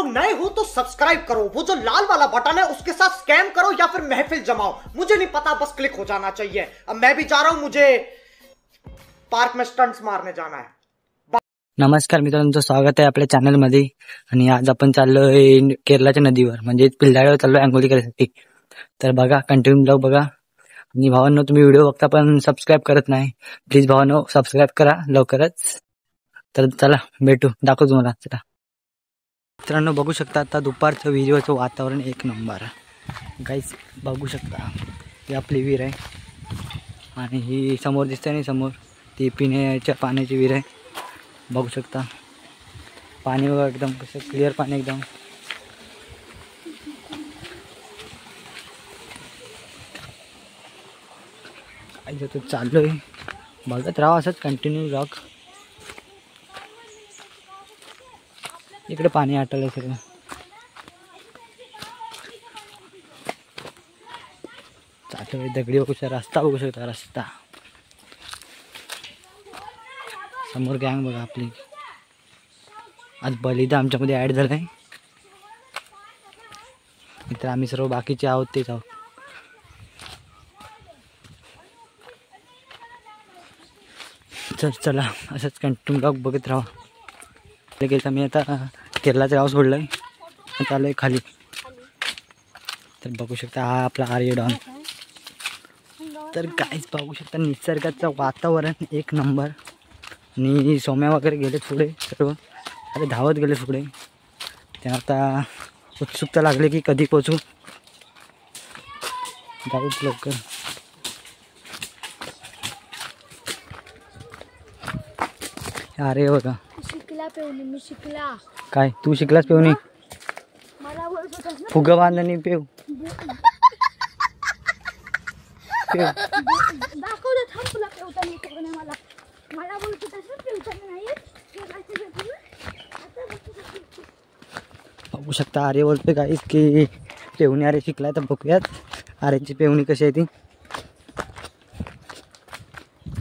लोग नए हो तो सब्सक्राइब करो, वो जो लाल वाला बटन है उसके साथ स्कैम करो या फिर महफिल जमाओ, मुझे नहीं पता, बस क्लिक हो जाना चाहिए। अब मैं भी जा रहा हूं, मुझे पार्क में स्टंट्स मारने जाना है। नमस्कार मित्रांनो, तुमचं स्वागत आहे आपल्या चॅनलमध्ये। आणि आज आपण चाललोय केरळच्या नदीवर म्हणजे पिल्लाळवर चाललोय आंघोळी करण्यासाठी। तर बघा, कंटिन्यू ब्लॉग बघा। आणि भावांनो, तुम्ही व्हिडिओ बघता पण सबस्क्राइब करत नाही, प्लीज भावांनो सबस्क्राइब करा लवकरच। तर चला भेटू, दाखवू तुम्हाला। चला मित्रांनो, बघू शकता आता दुपारचं विहिरीवरचं वातावरण एक नंबर गाइस। बघू शकता ही आपली विहीर आहे आणि ही समोर दिसते नाही, समोर ती पिण्याच्या पाण्याची विहीर आहे। बघू शकता पाणी बघा, एकदम कसं क्लिअर पाणी एकदम। काय जातो चाललोय, बघत राहा असंच कंटिन्यू ब्लॉग। इकडे पाणी आटलं सगळं। चाललोय दगडी बघू शकता, रस्ता बघू शकता, रस्ता समोर गँग बघा आपली। आज बलिदा आमच्यामध्ये ॲड झालाय, मित्र आम्ही सर्व बाकीचे आहोत तेच आहोत। चल चला असंच कंटिन्यू ब्लॉग बघत राहा। लगेच आम्ही आता केरळाचं गाव सोडलंय, चाललोय खाली। तर बघू शकता हा आपला आर्य डॉन। तर काहीच बघू शकता निसर्गाचं वातावरण एक नंबर। आणि सोम्या वगैरे गेले पुढे सर्व, अरे धावत गेले पुढे। त्या आता उत्सुकता लागली की कधी पोचू, जाऊच लवकर। अरे बघा शिकला पेवणी, मी शिकला। काय तू शिकलास पेवणी? मला बोलत होतास ना फुगा बांधणी पेव पेव। दाखव दे, थांब तुला पेवता नाही येत नाही मला। मला बोलत होतास ना पेवता नाही येत, बघू शकता आर्य बोलतोय गाईस की पेवणी आर्य शिकलाय। तर बघूयात आर्यची पेवणी कशी आहे ती।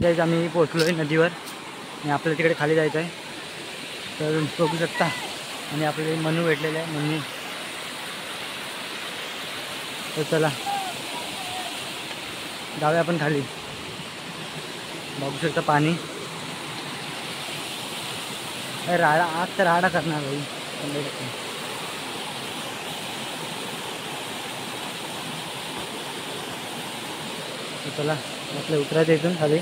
गाईस आम्ही पोहोचलोय नदीवर आणि आपल्याला तिकडे खाली जायचं आहे। तर बघू शकता आणि आपले मनू भेटलेले आहे, मन्नू। तर चला जाऊया आपण खाली। बघू शकता पाणी, राडा आज तर राडा करणार भाई। चला आपल्या उतरायचं इथून खाली।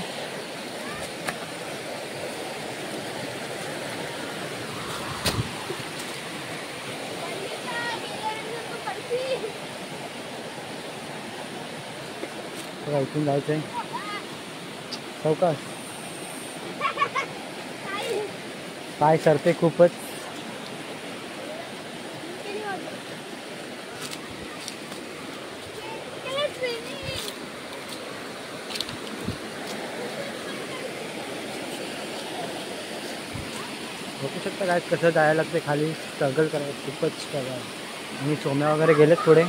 इथून जायचंय चौकास। पाय सरते खूपच। बघू शकता काय कसं जायला लागते खाली, स्ट्रगल करायचं खूपच स्ट्रगल। आणि सोम्या वगैरे गेलेत पुढे।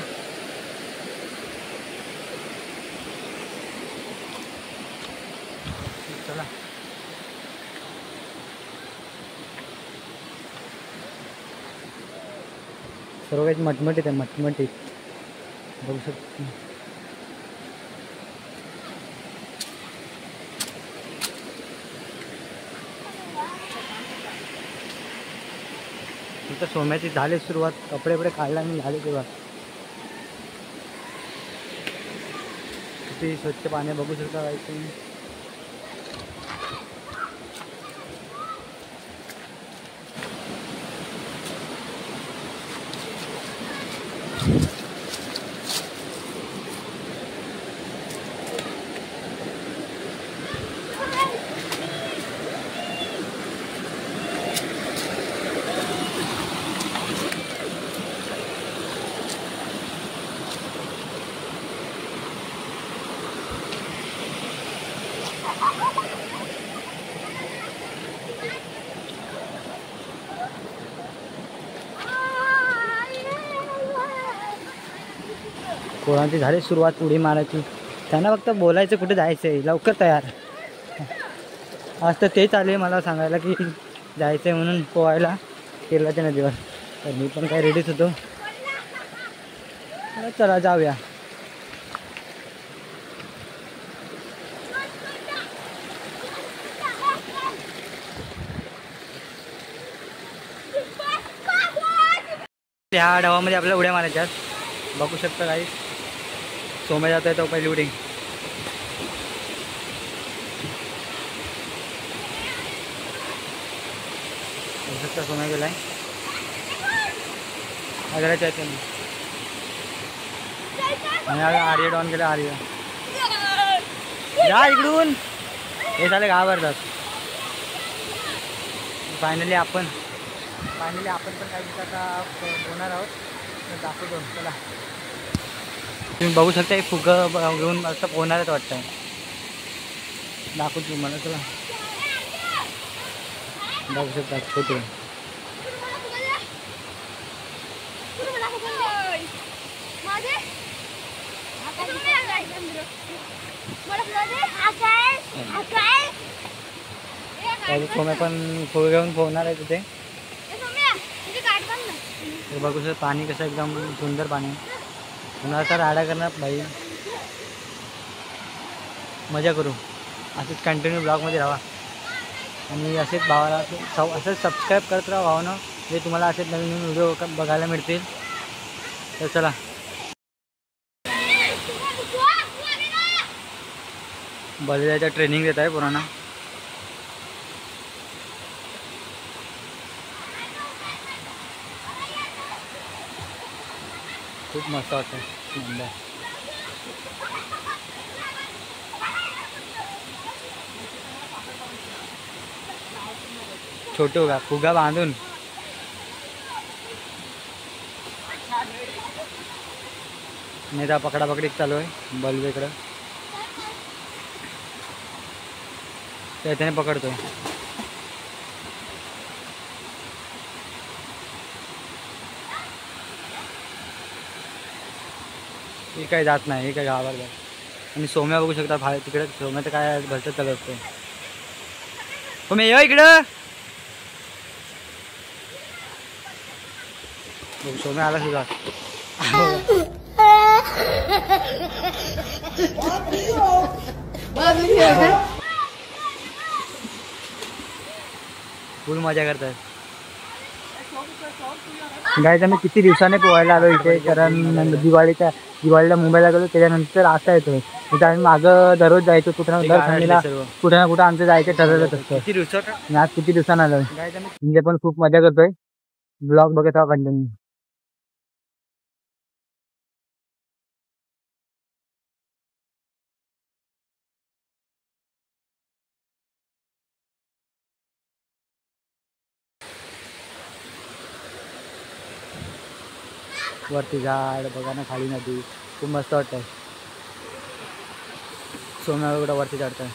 चला सर्व काही मटमटीत आहे, मटमटीत बघू शकतो। इथं सोम्याची झाली सुरुवात, कपडे वपडे काढला आणि झाली सुरुवात। किती स्वच्छ पाणी बघू शकता काय। कोणाची झाली सुरुवात उडी मारायची, त्यांना फक्त बोलायचं कुठे जायचं आहे, लवकर तयार। आज तर तेच आले मला सांगायला की जायचं आहे म्हणून पोहायला केरळच्या नदीवर। तर मी पण काय रेडीच होतो. चला जाऊया. ह्या डावामध्ये आपल्याला उड्या मारायच्यात. बघू शकता काही सोम्या जात आहे तो पहिली उडी. बघू शकता सोम्या गेलाय. आग्राच्या आहेत त्यांनी आणि आर्य डॉन गेला. आर्य जा इकडून. हे झाले घाबरतात. फायनली आपण पण काही दिवसाचा होणार आहोत. तर दाखवतो. चला तुम्ही बघू शकता. एक फुगं घेऊन मस्त पोहणारच वाटतं. दाखवतो तुम्हाला. चला बघू शकता छोटे. सोम्या पण फुगं घेऊन पोहणार आहे तिथे. हे बघू शकता पाणी कसं एकदम सुंदर पाणी. उन्हाळ्याचा राडा करणार भाई. मजा करू. असेच कंटिन्यू ब्लॉगमध्ये राहा आणि असेच भावाला असंच सबस्क्राईब करत राहा भावानं. जे तुम्हाला असेच नवीन नवीन व्हिडिओ बघायला मिळतील. तर चला बलिदाचं ट्रेनिंग देत आहे पुराणा. खूप मस्त वाटतं. छोटू का फुगा बांधून नाही तर पकडापकडी चालू आहे. बल्ब इकडं त्याने पकडतोय. हे काही जात नाही. हे काही गावावर जात. आणि सोम्या बघू शकता बाहेर तिकडे. सोम्या तर काय भलतं चालू असतं. सोम्या ये इकडं. सोम्या आला सुद्धा. फुल मजा करतात. गाईज आम्ही किती दिवसाने पोहायला आलो इथे. कारण दिवाळीला मुंबईला गेलो त्याच्यानंतर आता येतो. तिथे आम्ही मागं दररोज जायचो. कुठं ना कुठं आमचं जायचं ठरवलंच असतं. आज किती दिवसांना आलो. म्हणजे पण खूप मजा करतोय. ब्लॉग बघत आहोत कंटिन्यू. वरती झाड बघा ना. खाली नदी. खूप मस्त वाटतंय. सोम्या कुठं वरती चढतंय.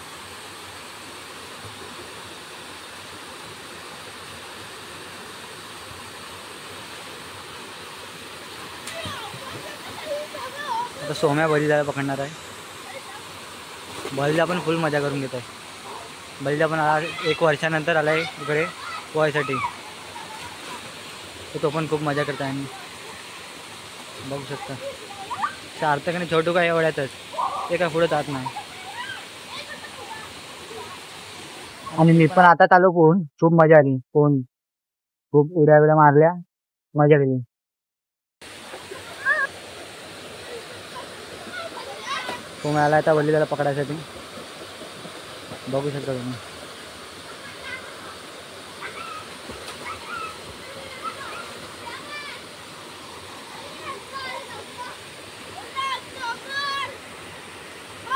आता सोम्या बलिदाला पकडणार आहे. बलिदा पण फुल मजा करून घेत आहे. बलिदा पण आला 1 वर्षानंतर आला आहे इकडे पोहायसाठी. तो पण खूप मजा करत आहे. आणि बघू शकता सार्थक आणि छोटू काय एवढ्यातच. ते काय पुढे जात नाही. आणि मी पण आता चालू पोहून. खूप मजा आली पोहून. खूप उड्या मारल्या. मजा केली. तो मिळाला आता बलिदाला पकडायसाठी. बघू शकता तुम्ही.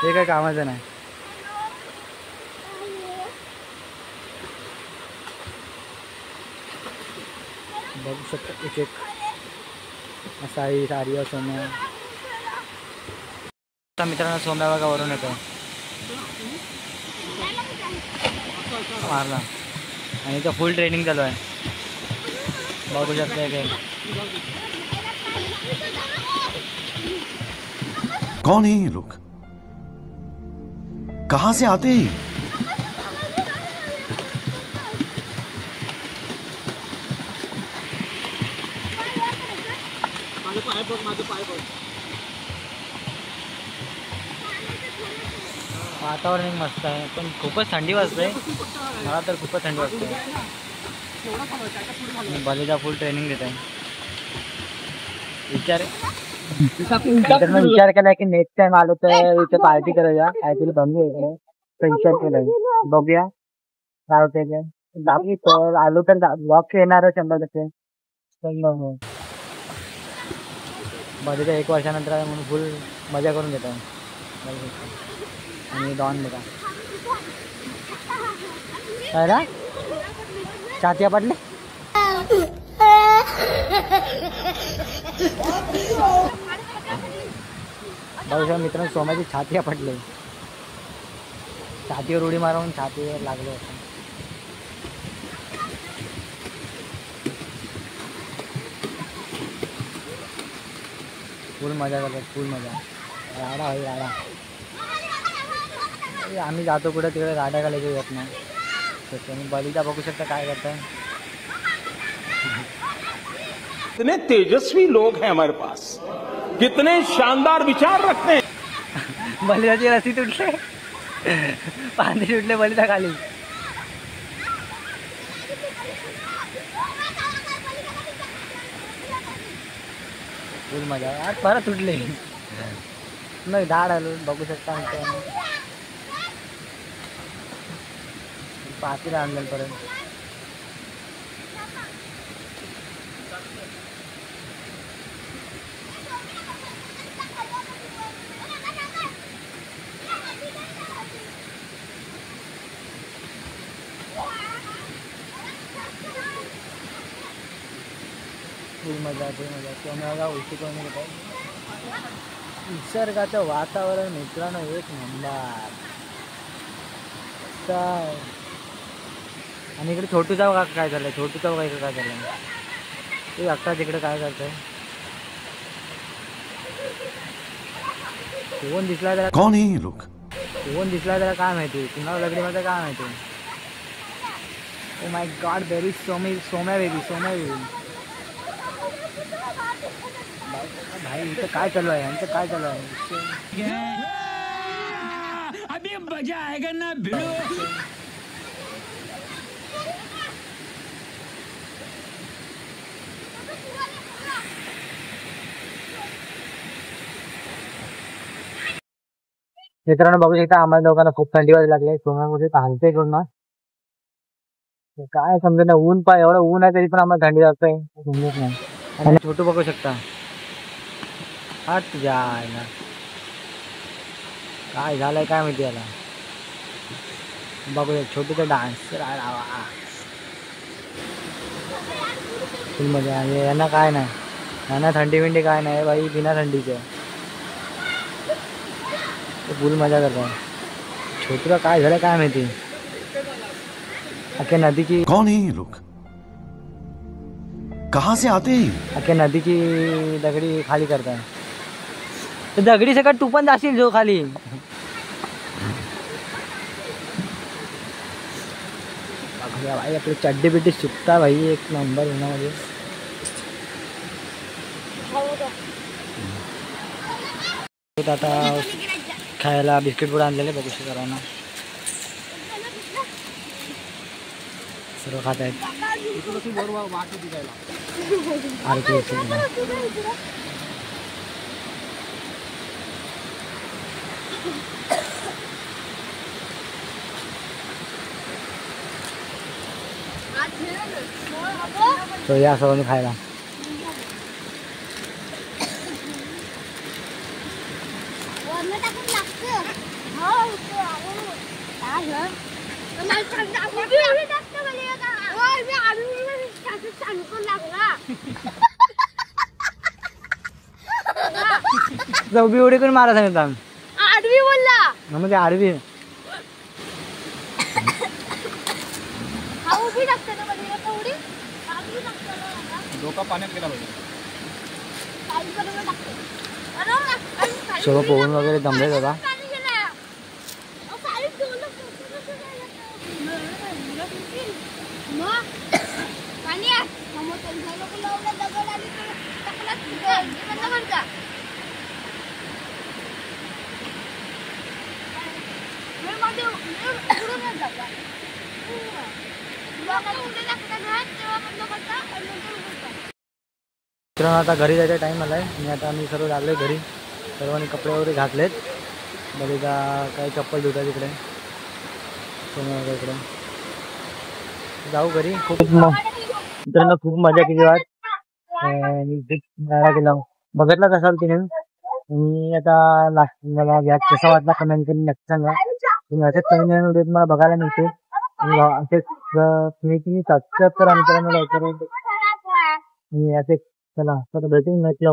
हे काय कामाचं नाही. बघू शकता एक एक असा आहे. आर्य सोम्या. मित्रांनो सोम्या बघा वरून येतो. मारला आणि इथं फुल ट्रेनिंग चालू आहे. बघू शकता काय. कौन है ये लोग? कहां से आते हैं? वातावरण एक मस्त आहे पण खूपच थंडी वाजते मला तर खूपच थंडी वाजते. बलिदा फुल ट्रेनिंग देत आहे. विचार केला की नेक्स्ट टाइम आलो तर इथे पार्टी करूया काहीतरी बघूया इकडे विचार केलाय बघूया काय होते बाकी तर आलो तर वॉक येणार 100%. बलिदा 1 वर्षानंतर आहे म्हणून फुल मजा करून घेत आहे. आणि डॉन बघा काय रा छाती पडले बघा मित्रांनो सोमाची छाती पडले छातीवर उडी मारून छातीवर लागले होते. फुल मजा करतात फुल मजा राडा होई राडा. आम्ही जातो कुठे तिकडे राडा घालायचं येत नाही त्याच्यामुळे बलिदा बघू शकता काय करताय. कितने तेजस्वी लोग हैं हमारे पास, कितने शानदार विचार रखते हैं. बलिदाची रस्सी तुटले पाणी तुटले बलिदा खाली. फुल मजा आज परत तुटले नाही दाड आलो बघू शकता. पातीला आणलं परत फुल मजा त्यामुळे उलटी करून घेतात. निसर्गाचं वातावरण मित्रांनो एक नंबर काय. आणि इकडे छोटू जाऊ का काय झालंय छोटू जाऊ का इकडे काय झालंय ते अक्का तिकडे काय करतंय. कोण दिसला जरा कौन है ये लोग? कोण दिसला जरा काय माहिती पुन्हा लगडीमध्ये काय माहिती. ओ माय गॉड बेरी सोम्या बेबी भाई इथं काय चालू आहे यांचं काय चालू आहे. अभी मजा आएगा ना भिड़ो. मित्रांनो बघू शकता आम्हाला दोघांना खूप थंडी वाजायला लागली. सोन्यामध्ये हालते पूर्ण काय समजा ना ऊन पाय एवढं ऊन आहे तरी पण आम्हाला थंडी लागतंय समजत नाही. आणि छोटू बघू शकता हट तुझ्या काय झालंय काय माहिती याला. बघू छोटूचा डान्स फुल मजा. यांना काय नाही यांना थंडी बिंडी काय नाही बाई बिना थंडीचं फुल मजा करतात. छोटूला काय झालं काय माहिती. अख्या नदी की कौन है ये लोग? कहाँ से आते हैं? अख्या नदी की दगडी खाली करताय. तर दगडी सगळं तू पण जाशील जो खाली. भाई आपले चड्डी बिड्डी सुकता भाई एक नंबर उन्हामध्ये. आता खायला बिस्किट पुढे आणलेले बघू शकता सर्व खात आहेत. तो या सर्वांनी खायला उभी उडी करून मारा सांगितलं आडवी बोलला म्हणजे आडवी हा उभी टाकते ना मध्ये उडी आडवी टाकते ना डोका पाण्यात गेला पाहिजे. साईड बरोबर टाकते अरे सर्व पोहून वगैरे दमले बाबा. पाणी तुला बरं का मी मध्ये उडून जाता तुला काय उडे लागतात ना तेव्हा बंद करता आणि नंतर उघडता. मित्रांनो आता घरी जायचा टाइम आलाय आणि आता आम्ही सर्व आलोय घरी. सर्वांनी कपडे वगैरे घातलेत. बरेचदा काही चप्पल धुतात इकडे समोर इकडे. जाऊ घरी. खूप मित्रांनो खूप मजा केली आज. गेला बघितलाच असाल तुम्ही. मी आता मला गॅस कसा वाटला कमेंट करून नक्की सांगा. तुम्ही असेच नवीन नवीन व्हिडिओ मला बघायला मिळते. असेच तुम्ही सबस्क्राईब करा मित्रांनो लवकर. मी असे चला भेटून नक्की